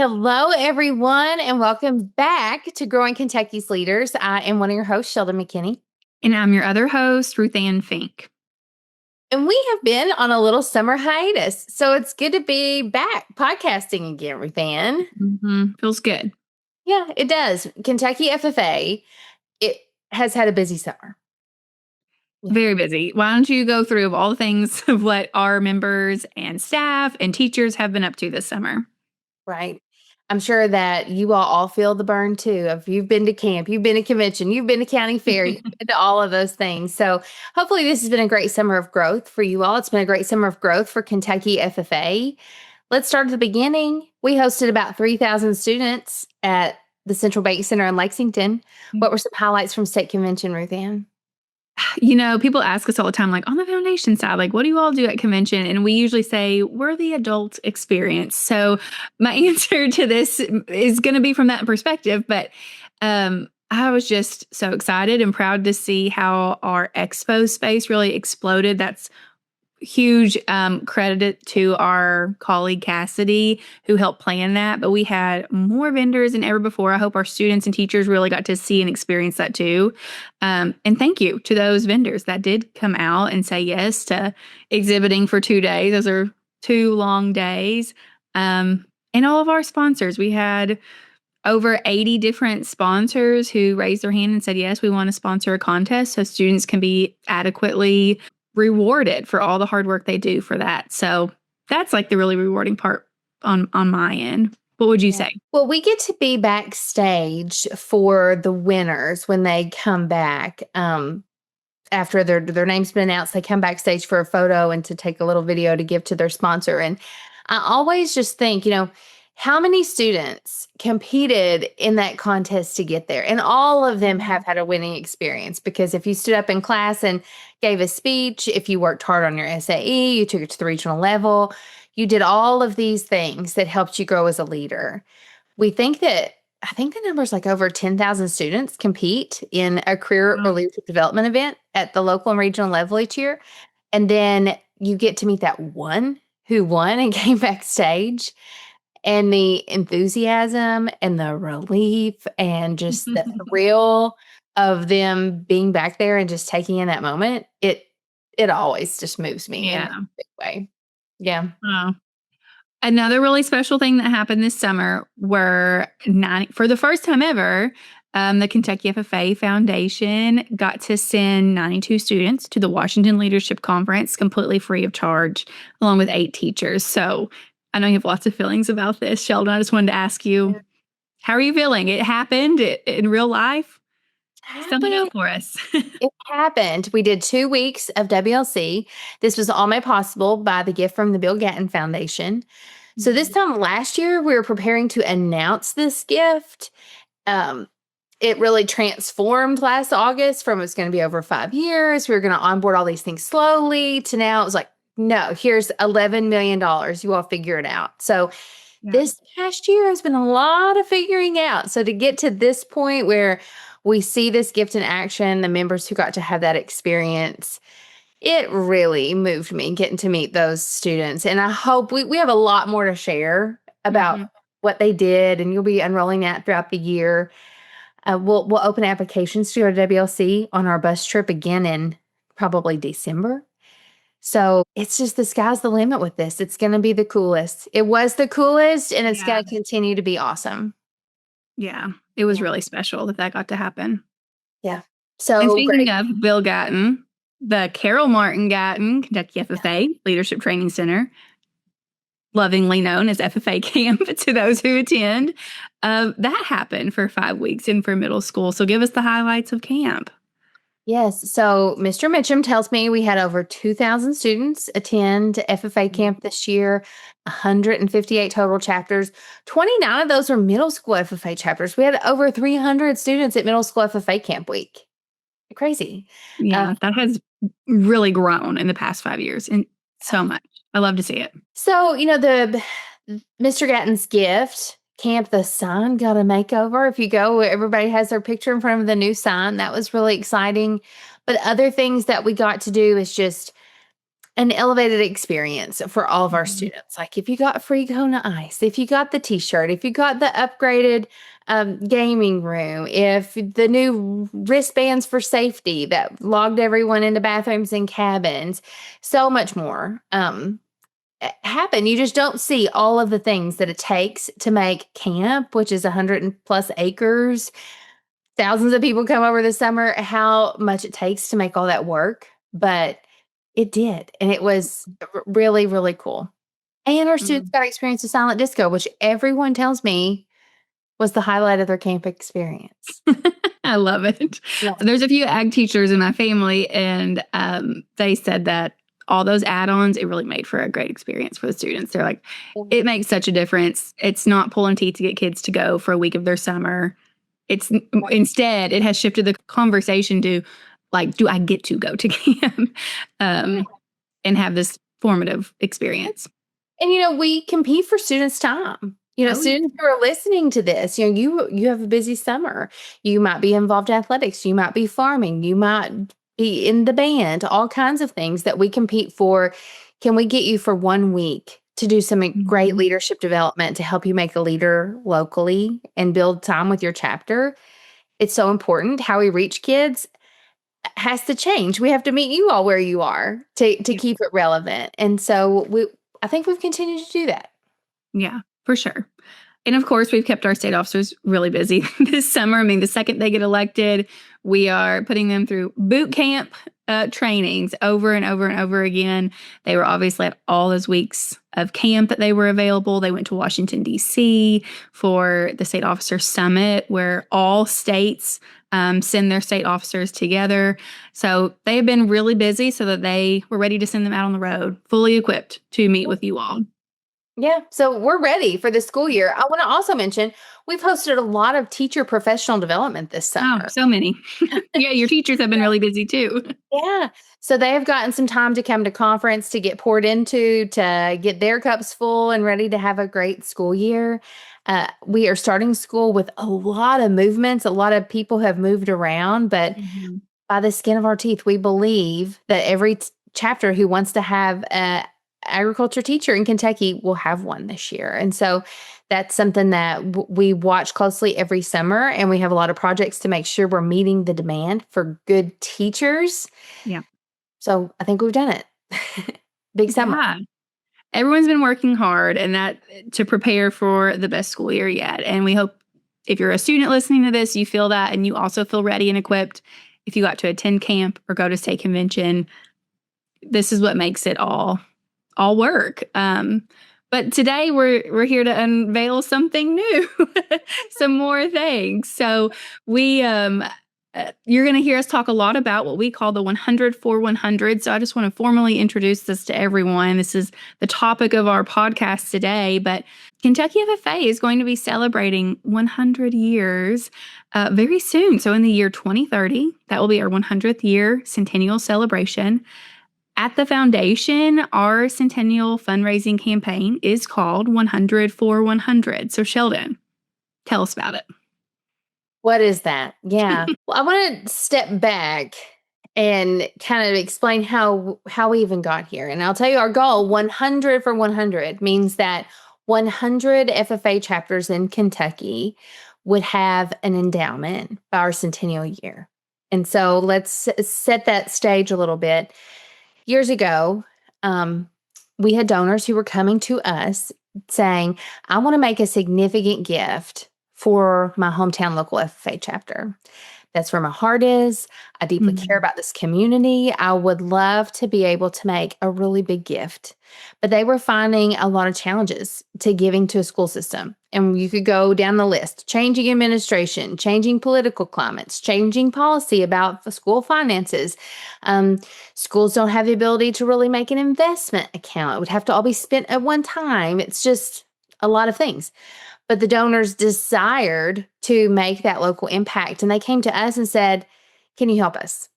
Hello, everyone, and welcome back to Growing Kentucky's Leaders. I am one of your hosts, Sheldon McKinney. And I'm your other host, Ruth Fink. And we have been on a little summer hiatus, so it's good to be back podcasting again, Ruth Ann. Feels good. Yeah, it does. Kentucky FFA, it has had a busy summer. Very busy. Why don't you go through all the things of what our members and staff and teachers have been up to this summer? Right. I'm sure that you all feel the burn too. If you've been to camp, you've been to convention, you've been to county fair, you've been to all of those things. So hopefully this has been a great summer of growth for you all. It's been a great summer of growth for Kentucky FFA. Let's start at the beginning. We hosted about 3,000 students at the Central Bank Center in Lexington. What were some highlights from state convention, Ruth Ann? You know, people ask us all the time, like on the foundation side, like, what do you all do at convention? And we usually say, we're the adult experience. So my answer to this is going to be from that perspective. But I was just so excited and proud to see how our expo space really exploded. That's huge credit to our colleague Cassidy, who helped plan that. But we had more vendors than ever before. I hope our students and teachers really got to see and experience that too. And thank you to those vendors that did come out and say yes to exhibiting for 2 days. Those are 2 long days. And all of our sponsors. We had over 80 different sponsors who raised their hand and said, yes, we want to sponsor a contest so students can be adequately rewarded for all the hard work they do for that. So that's like the really rewarding part on my end. What would you say? Well, we get to be backstage for the winners when they come back. After their name's been announced, they come backstage for a photo and to take a little video to give to their sponsor. And I always just think, how many students competed in that contest to get there? And all of them have had a winning experience, because if you stood up in class and gave a speech, if you worked hard on your SAE, you took it to the regional level, you did all of these things that helped you grow as a leader. I think the number's like over 10,000 students compete in a career or leadership development event at the local and regional level each year. And then you get to meet that one who won and came backstage. And the enthusiasm and the relief and just the thrill of them being back there and just taking in that moment, it always just moves me in a big way. Yeah. Another really special thing that happened this summer were for the first time ever, the Kentucky FFA Foundation got to send 92 students to the Washington Leadership Conference completely free of charge, along with 8 teachers. So I know you have lots of feelings about this, Sheldon. I just wanted to ask you, how are you feeling? It happened in real life? Sum it up for us. It happened. We did 2 weeks of WLC. This was all made possible by the gift from the Bill Gatton Foundation. So this time last year, we were preparing to announce this gift. It really transformed last August from it's going to be over 5 years. We were going to onboard all these things slowly to now it was like, no, here's $11 million. You all figure it out. So this past year has been a lot of figuring out. So to get to this point where we see this gift in action, the members who got to have that experience, it really moved me getting to meet those students. And I hope we have a lot more to share about what they did, and you'll be unrolling that throughout the year. We'll open applications to go to WLC on our bus trip again in probably December. So it's just the sky's the limit with this. It's going to be the coolest. It was the coolest, and it's going to continue to be awesome. Yeah, it was really special that got to happen. Yeah. So and speaking of Bill Gatton, the Carol Martin Gatton Kentucky FFA Leadership Training Center, lovingly known as FFA Camp to those who attend, that happened for 5 weeks and for middle school. So give us the highlights of camp. Yes. So Mr. Mitchum tells me we had over 2,000 students attend FFA camp this year, 158 total chapters. 29 of those are middle school FFA chapters. We had over 300 students at middle school FFA camp week. Crazy. Yeah, that has really grown in the past 5 years and so much. I love to see it. So, the Mr. Gatton's gift camp, the sign got a makeover. If you go, everybody has their picture in front of the new sign. That was really exciting. But other things that we got to do is just an elevated experience for all of our Mhm. students. Like if you got free Kona ice, if you got the t-shirt, if you got the upgraded gaming room, if the new wristbands for safety that logged everyone into bathrooms and cabins, so much more happen. You just don't see all of the things that it takes to make camp, which is 100 and plus acres. Thousands of people come over the summer, how much it takes to make all that work, but it did, and it was really, really cool. And our students Mm. got to experience the silent disco, which everyone tells me was the highlight of their camp experience. I love it. Yeah. There's a few ag teachers in my family, and they said that all those add-ons, it really made for a great experience for the students. They're like, it makes such a difference. It's not pulling teeth to get kids to go for a week of their summer. It's instead, it has shifted the conversation to like, do I get to go to camp and have this formative experience? And we compete for students' time. Oh, Students who are listening to this, you have a busy summer. You might be involved in athletics, you might be farming, you might be in the band, all kinds of things that we compete for. Can we get you for 1 week to do some great Mhm. leadership development to help you make a leader locally and build time with your chapter? It's so important. How we reach kids has to change. We have to meet you all where you are to Yeah. keep it relevant. And so I think we've continued to do that. Yeah, for sure. And of course, we've kept our state officers really busy this summer. I mean, the second they get elected, we are putting them through boot camp trainings over and over and over again. They were obviously at all those weeks of camp that they were available. They went to Washington, D.C. for the State Officer Summit, where all states send their state officers together. So they have been really busy so that they were ready to send them out on the road, fully equipped to meet with you all. Yeah, so we're ready for the school year. I want to also mention we've hosted a lot of teacher professional development this Oh, summer. so many. Yeah, your teachers have been really busy too. Yeah. So they have gotten some time to come to conference to get poured into, to get their cups full and ready to have a great school year. We are starting school with a lot of movements. A lot of people have moved around, but Mhm. by the skin of our teeth, we believe that every chapter who wants to have a agriculture teacher in Kentucky will have one this year. And so that's something that we watch closely every summer, and we have a lot of projects to make sure we're meeting the demand for good teachers. Yeah. So I think we've done it. Big summer. Yeah. Everyone's been working hard and that to prepare for the best school year yet. And we hope if you're a student listening to this, you feel that and you also feel ready and equipped. If you got to attend camp or go to state convention, this is what makes it all work. But today we're here to unveil something new, some more things. So we you're going to hear us talk a lot about what we call the 100 for 100. So I just want to formally introduce this to everyone. This is the topic of our podcast today, but Kentucky FFA is going to be celebrating 100 years very soon. So in the year 2030, that will be our 100th year centennial celebration. At the foundation, our centennial fundraising campaign is called 100 for 100. So Sheldon, tell us about it. What is that? Yeah. Well, I want to step back and kind of explain how we even got here. And I'll tell you our goal, 100 for 100, means that 100 FFA chapters in Kentucky would have an endowment by our centennial year. And so let's set that stage a little bit. Years ago, we had donors who were coming to us saying, I want to make a significant gift for my hometown local FFA chapter. That's where my heart is. I deeply care about this community. I would love to be able to make a really big gift. But they were finding a lot of challenges to giving to a school system. And you could go down the list: changing administration, changing political climates, changing policy about the school finances. Schools don't have the ability to really make an investment account. It would have to all be spent at one time. It's just a lot of things. But the donors desired to make that local impact. And they came to us and said, can you help us?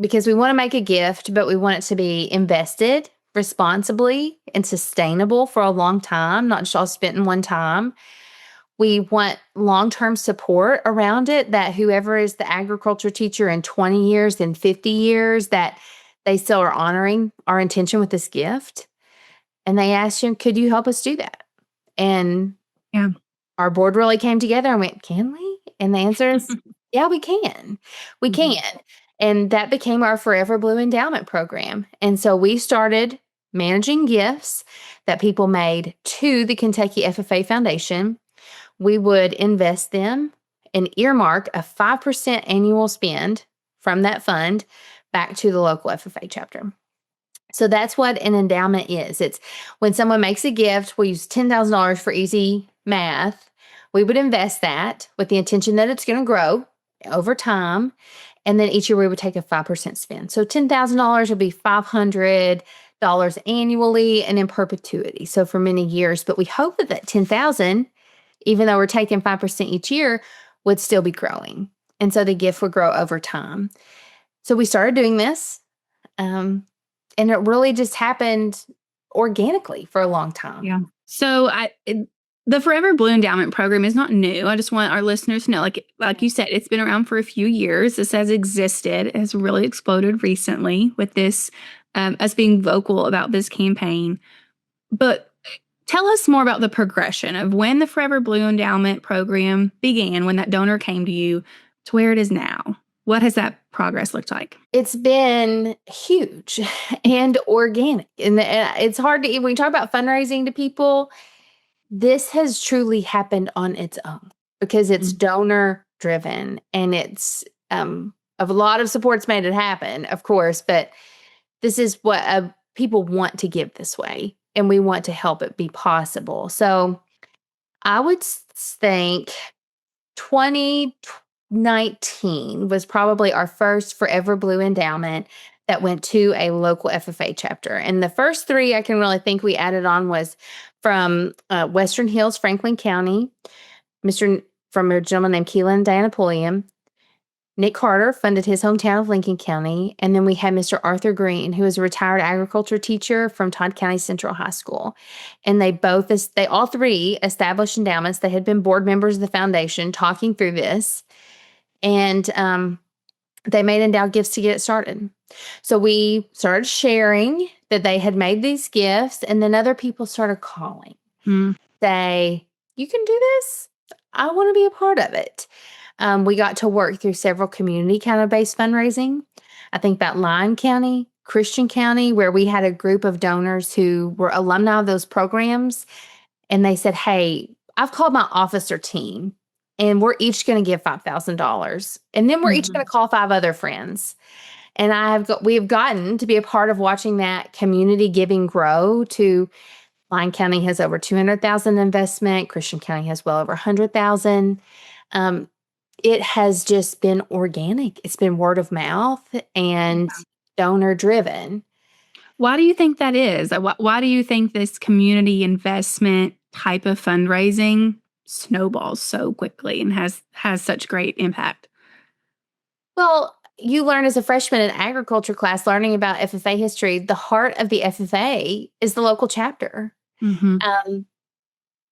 Because we want to make a gift, but we want it to be invested responsibly and sustainable for a long time, not just all spent in one time. We want long-term support around it, that whoever is the agriculture teacher in 20 years, in 50 years, that they still are honoring our intention with this gift. And they asked him, could you help us do that? And Yeah. our board really came together and went, can we? And the answer is, yeah, we can. We Mhm. can. And that became our Forever Blue Endowment Program. And so we started managing gifts that people made to the Kentucky FFA Foundation. We would invest them and earmark a 5% annual spend from that fund back to the local FFA chapter. So that's what an endowment is. It's when someone makes a gift, we'll use $10,000 for easy math. We would invest that with the intention that it's going to grow over time. And then each year we would take a 5% spend. So $10,000 would be $500 annually and in perpetuity. So for many years, but we hope that that 10,000, even though we're taking 5% each year, would still be growing. And so the gift would grow over time. So we started doing this. And it really just happened organically for a long time. Yeah. So the Forever Blue Endowment Program is not new. I just want our listeners to know, like you said, it's been around for a few years. This has existed. It has really exploded recently with this, us being vocal about this campaign. But tell us more about the progression of when the Forever Blue Endowment Program began, when that donor came to you, to where it is now. What has that progress looked like? It's been huge and organic. And it's hard to, when you talk about fundraising to people, this has truly happened on its own because it's donor driven and it's a lot of support's made it happen, of course, but this is what people want to give this way and we want to help it be possible. So I would think 2019 was probably our first Forever Blue endowment that went to a local FFA chapter. And the first three I can really think we added on was from Western Hills, Franklin County, from a gentleman named Keelan and Diana Pulliam. Nick Carter funded his hometown of Lincoln County. And then we had Mr. Arthur Green, who is a retired agriculture teacher from Todd County Central High School. And they all three established endowments. They had been board members of the foundation talking through this. And they made endowed gifts to get it started. So we started sharing that they had made these gifts, and then other people started calling. Say, you can do this? I want to be a part of it. We got to work through several community kind of based fundraising. I think about Lyon County, Christian County, where we had a group of donors who were alumni of those programs. And they said, hey, I've called my officer team and we're each going to give $5,000. And then we're each going to call 5 other friends. And we have gotten to be a part of watching that community giving grow to Lyon County has over 200,000 investment. Christian County has well over 100,000. It has just been organic. It's been word of mouth and donor driven. Why do you think that is? Why do you think this community investment type of fundraising snowballs so quickly and has such great impact? Well, you learn as a freshman in agriculture class, learning about FFA history, the heart of the FFA is the local chapter.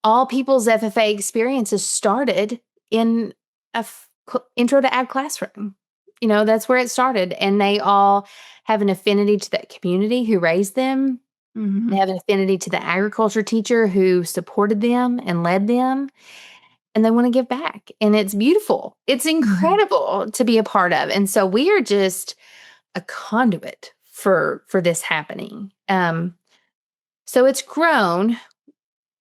All people's FFA experiences started in a intro to ag classroom. That's where it started. And they all have an affinity to that community who raised them. They have an affinity to the agriculture teacher who supported them and led them. And they want to give back. And it's beautiful. It's incredible to be a part of. And so we are just a conduit for this happening. So it's grown.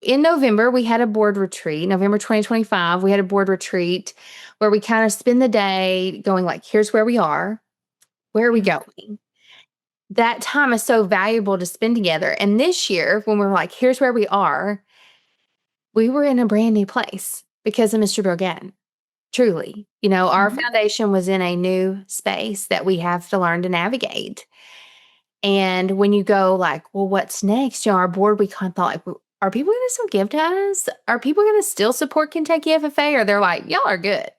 In November, we had a board retreat. November 2025, we had a board retreat where we kind of spend the day going like, here's where we are. Where are we going? That time is so valuable to spend together. And this year, when we were like, here's where we are, we were in a brand new place because of Mr. Brogan. Truly. Our foundation was in a new space that we have to learn to navigate. And when you go like, well, what's next? Our board, we kind of thought like, are people going to still give to us? Are people going to still support Kentucky FFA? Or they're like, y'all are good.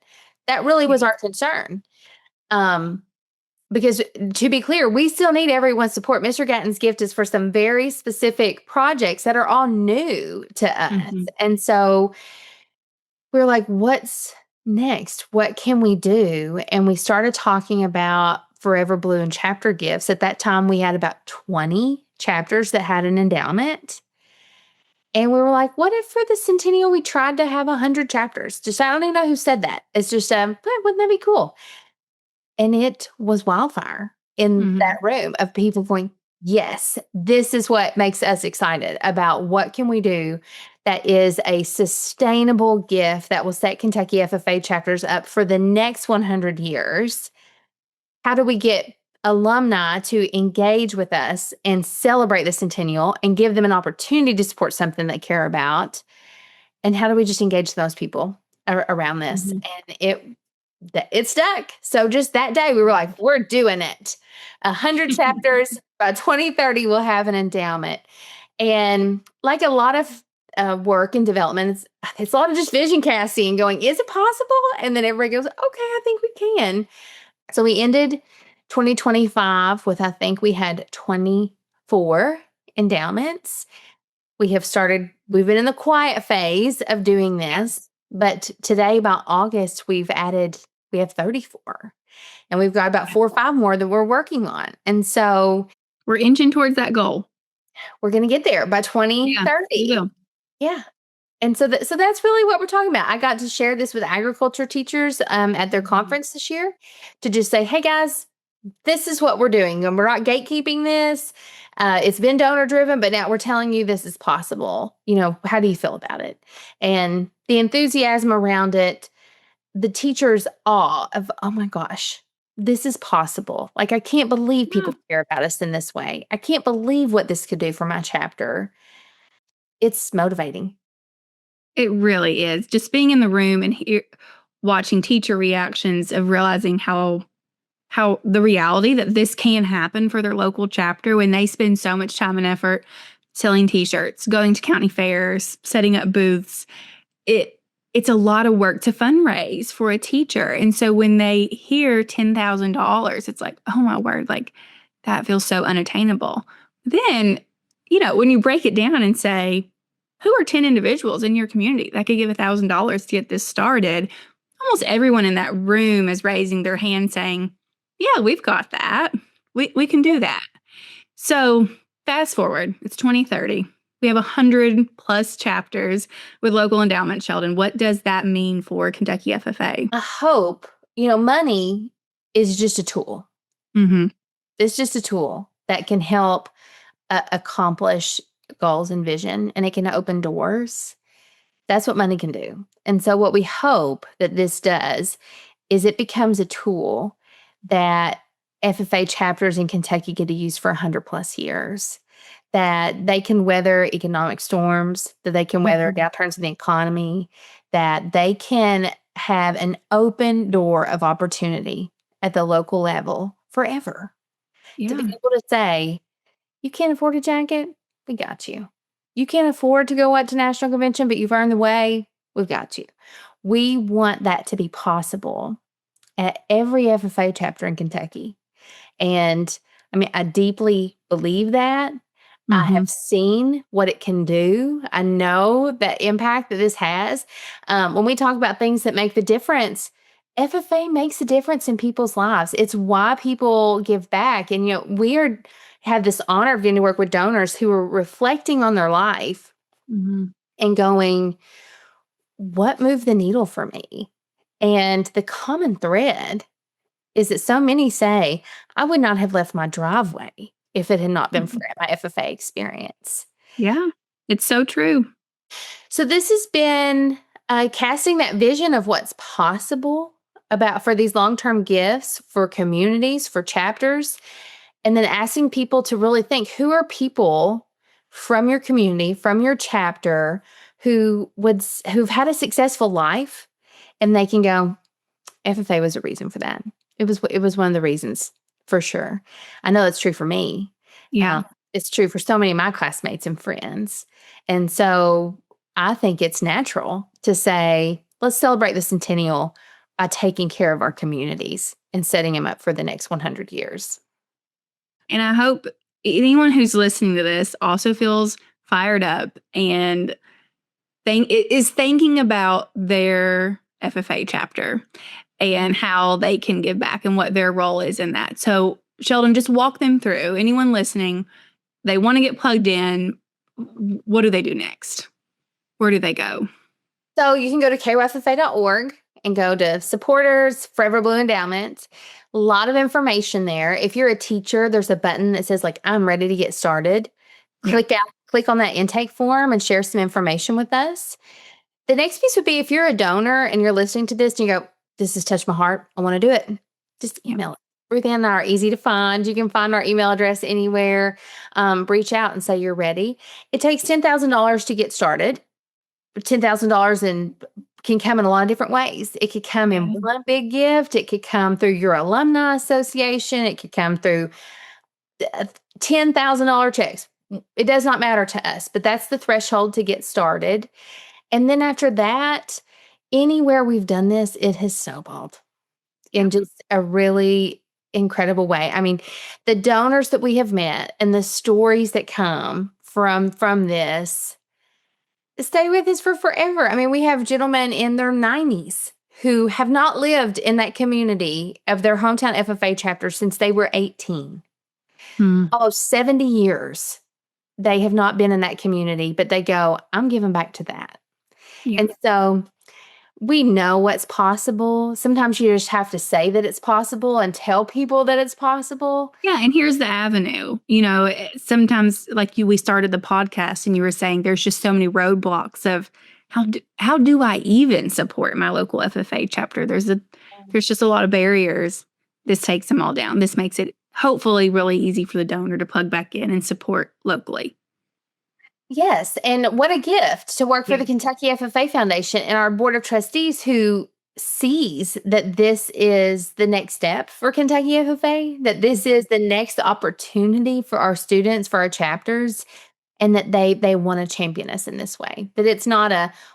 That really was our concern. Because to be clear, we still need everyone's support. Mr. Gatton's gift is for some very specific projects that are all new to us. And so we're like, what's next? What can we do? And we started talking about Forever Blue and chapter gifts. At that time, we had about 20 chapters that had an endowment. And we were like, what if for the centennial we tried to have 100 chapters? Just, I don't even know who said that. It's just, wouldn't that be cool? And it was wildfire in that room of people going, yes, this is what makes us excited about what can we do that is a sustainable gift that will set Kentucky FFA chapters up for the next 100 years. How do we get alumni to engage with us and celebrate the centennial and give them an opportunity to support something they care about? And how do we just engage those people around this? And it stuck. So just that day, we were like, we're doing it. 100 chapters by 2030, we'll have an endowment. And like a lot of work and development, it's a lot of just vision casting and going, is it possible? And then everybody goes, okay, I think we can. So we ended 2025 with, I think we had 24 endowments. We've been in the quiet phase of doing this, but today, by August, we have 34, and we've got about 4 or 5 more that we're working on. And so we're inching towards that goal. We're going to get there by 2030. Yeah. And so that's really what we're talking about. I got to share this with agriculture teachers at their conference this year to just say, hey guys, this is what we're doing. And we're not gatekeeping this. It's been donor driven, but now we're telling you this is possible. How do you feel about it? And the enthusiasm around it, the teachers' awe of, oh my gosh, this is possible. Like, I can't believe people care about us in this way. I can't believe what this could do for my chapter. It's motivating. It really is. Just being in the room and watching teacher reactions of realizing how the reality that this can happen for their local chapter when they spend so much time and effort selling T-shirts, going to county fairs, setting up booths. It's a lot of work to fundraise for a teacher. And so when they hear $10,000, it's like, oh my word, like that feels so unattainable. Then, when you break it down and say, who are 10 individuals in your community that could give $1,000 to get this started? Almost everyone in that room is raising their hand saying, yeah, we've got that. We can do that. So fast forward, it's 2030. We have 100 plus chapters with local endowment. Sheldon, what does that mean for Kentucky FFA? I hope, money is just a tool. It's just a tool that can help accomplish goals and vision, and it can open doors. That's what money can do. And so what we hope that this does is it becomes a tool that FFA chapters in Kentucky get to use for 100 plus years, that they can weather economic storms, that they can weather downturns in the economy, that they can have an open door of opportunity at the local level forever. To be able to say, you can't afford a jacket? We got you. You can't afford to go out to national convention, but you've earned the way? We've got you. We want that to be possible at every FFA chapter in Kentucky. And I deeply believe that. I have seen what it can do. I know the impact that this has. When we talk about things that make the difference, FFA makes a difference in people's lives. It's why people give back. And, we have this honor of getting to work with donors who are reflecting on their life and going, what moved the needle for me? And the common thread is that so many say, I would not have left my driveway if it had not been for my FFA experience. Yeah, it's so true. So this has been casting that vision of what's possible for these long-term gifts for communities, for chapters, and then asking people to really think, who are people from your community, from your chapter, who've had a successful life, and they can go, FFA was a reason for that. It was one of the reasons, for sure. I know that's true for me. Yeah. It's true for so many of my classmates and friends. And so I think it's natural to say, let's celebrate the centennial by taking care of our communities and setting them up for the next 100 years. And I hope anyone who's listening to this also feels fired up and is thinking about their FFA chapter and how they can give back and what their role is in that. So, Sheldon, just walk them through. Anyone listening, they want to get plugged in. What do they do next? Where do they go? So you can go to kyffa.org and go to supporters, Forever Blue Endowment. A lot of information there. If you're a teacher, there's a button that says like, I'm ready to get started. Click on that intake form and share some information with us. The next piece would be if you're a donor and you're listening to this and you go, this has touched my heart, I want to do it. Just email it. Ruth and I are easy to find. You can find our email address anywhere. Reach out and say you're ready. It takes $10,000 to get started. $10,000 and can come in a lot of different ways. It could come in one big gift. It could come through your alumni association. It could come through $10,000 checks. It does not matter to us, but that's the threshold to get started. And then after that, anywhere we've done this, it has snowballed in just a really incredible way. I mean, the donors that we have met and the stories that come from this stay with us for forever. I mean, we have gentlemen in their 90s who have not lived in that community of their hometown FFA chapter since they were 18. Almost 70 years, they have not been in that community, but they go, I'm giving back to that. Yeah. And so we know what's possible. Sometimes you just have to say that it's possible and tell people that it's possible. Yeah. And here's the avenue. You know, sometimes like we started the podcast and you were saying there's just so many roadblocks of how do I even support my local FFA chapter? There's just a lot of barriers. This takes them all down. This makes it hopefully really easy for the donor to plug back in and support locally. Yes. And what a gift to work for the Kentucky FFA Foundation and our board of trustees who sees that this is the next step for Kentucky FFA, that this is the next opportunity for our students, for our chapters, and that they want to champion us in this way. That it's not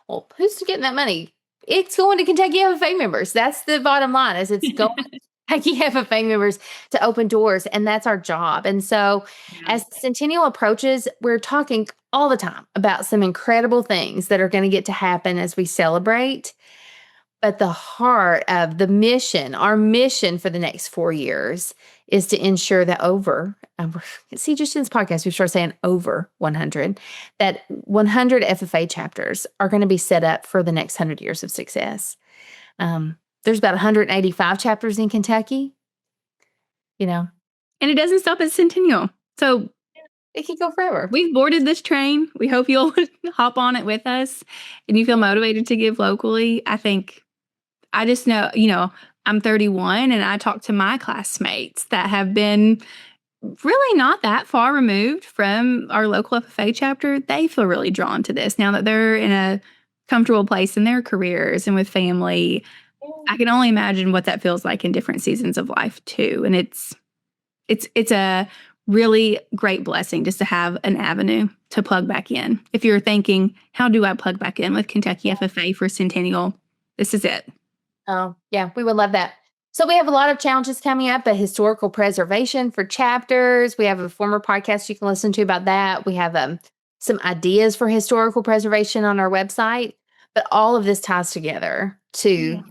well, who's getting that money? It's going to Kentucky FFA members. That's the bottom line, is it's going to Kentucky FFA members to open doors, and that's our job. And so as Centennial approaches, we're talking all the time about some incredible things that are going to get to happen as we celebrate. But the heart of the mission, our mission for the next 4 years, is to ensure that just in this podcast, we start saying over 100, that 100 FFA chapters are going to be set up for the next 100 years of success. There's about 185 chapters in Kentucky, and it doesn't stop at Centennial. So it could go forever. We've boarded this train. We hope you'll hop on it with us and you feel motivated to give locally. I just know, I'm 31 and I talk to my classmates that have been really not that far removed from our local FFA chapter. They feel really drawn to this now that they're in a comfortable place in their careers and with family. I can only imagine what that feels like in different seasons of life too. And it's a really great blessing just to have an avenue to plug back in. If you're thinking, how do I plug back in with Kentucky FFA for Centennial? This is it. Oh, yeah, we would love that. So we have a lot of challenges coming up, historical preservation for chapters. We have a former podcast you can listen to about that. We have some ideas for historical preservation on our website. But all of this ties together to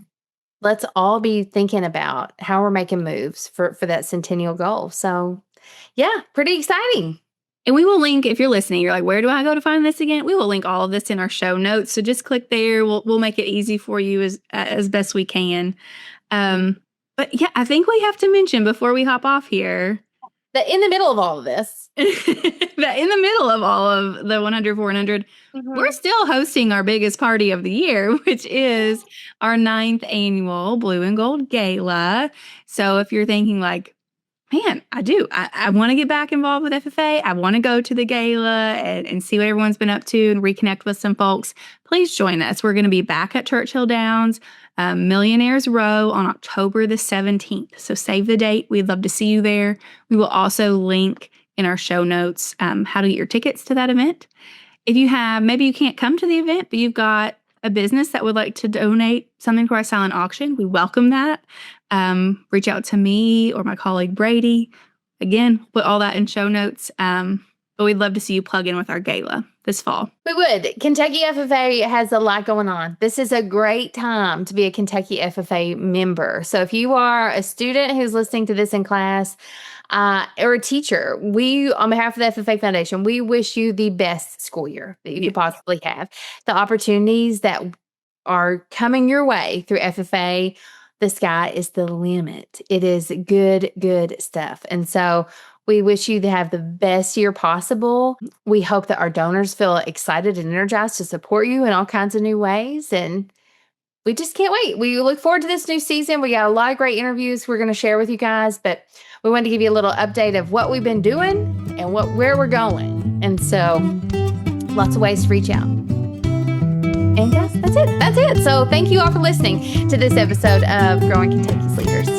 let's all be thinking about how we're making moves for that Centennial goal. So yeah, pretty exciting. And we will link, if you're listening, you're like, where do I go to find this again? We will link all of this in our show notes. So just click there. We'll make it easy for you as best we can. But yeah, I think we have to mention before we hop off here that in the middle of all of this, that in the middle of all of the 100 400, we're still hosting our biggest party of the year, which is our 9th annual Blue and Gold Gala. So if you're thinking like, man, I want to get back involved with FFA. I want to go to the gala and see what everyone's been up to and reconnect with some folks. Please join us. We're going to be back at Churchill Downs, Millionaires Row on October the 17th. So save the date. We'd love to see you there. We will also link in our show notes how to get your tickets to that event. If maybe you can't come to the event, but you've got a business that would like to donate something to our silent auction, we welcome that. Reach out to me or my colleague Brady. Again, put all that in show notes. but we'd love to see you plug in with our gala this fall. We would. Kentucky FFA has a lot going on. This is a great time to be a Kentucky FFA member. So if you are a student who's listening to this in class, or a teacher, we, on behalf of the FFA Foundation, we wish you the best school year that you could possibly have. The opportunities that are coming your way through FFA, the sky is the limit. It is good, good stuff. And so we wish you to have the best year possible. We hope that our donors feel excited and energized to support you in all kinds of new ways. And we just can't wait. We look forward to this new season. We got a lot of great interviews we're going to share with you guys, but we wanted to give you a little update of what we've been doing and where we're going. And so lots of ways to reach out. And guys, that's it. So thank you all for listening to this episode of Growing Kentucky's Leaders.